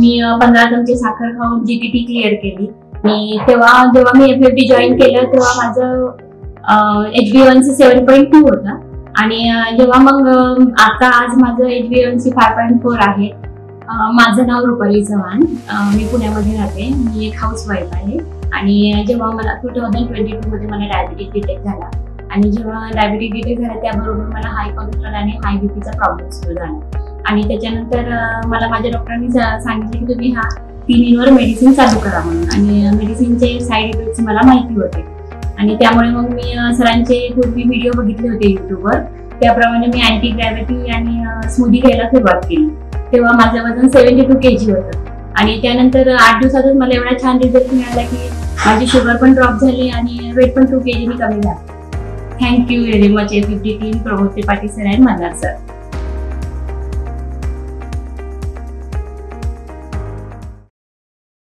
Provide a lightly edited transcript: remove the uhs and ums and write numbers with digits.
मी 15 चमचे साखर खाऊन जीटीटी क्लिअर केली. आणि जेव्हा मी FFD जॉईन केलं तेव्हा माझं HbA1c 7.2 होता. आणि जेव्हा मग आता आज माझं HbA1c 5.4 आहे. माझं नाव रुपाली चव्हाण, मी पुण्यामध्ये राहते. मी एक हाऊसवाईफ आहे. आणि जेव्हा मला 2022 मध्ये मला डायबिटीज डिटेक्ट झाला आणि जेव्हा डायबिटीज डिटेक्ट झाला त्याबरोबर मला हाय कोलेस्ट्रॉल आणि हाय बीपीचा प्रॉब्लेम सुरू झाला. आणि त्याच्यानंतर मला माझ्या डॉक्टरांनी सांगितलं की तुम्ही हा 3 इनवर मेडिसिन चालू करा म्हणून. आणि मेडिसिनचे साईड इफेक्ट्स मला माहिती होते आणि त्यामुळे मग मी सरांचे पूर्वी व्हिडिओ बघितले होते युट्यूबवर. त्याप्रमाणे मी अँटी ग्रॅव्हिटी आणि स्मूदी घ्यायला सुरुवात केली. तेव्हा माझं वजन 72 kg होतं. आणि त्यानंतर 8 दिवसातच मला एवढा छान रिझल्ट मिळाला की माझी शुगर पण ड्रॉप झाली आणि वेट पण 2 kg कमी झालं. Thank you very much FFD team, Pramod Tripathi sir आणि मल्हार सर.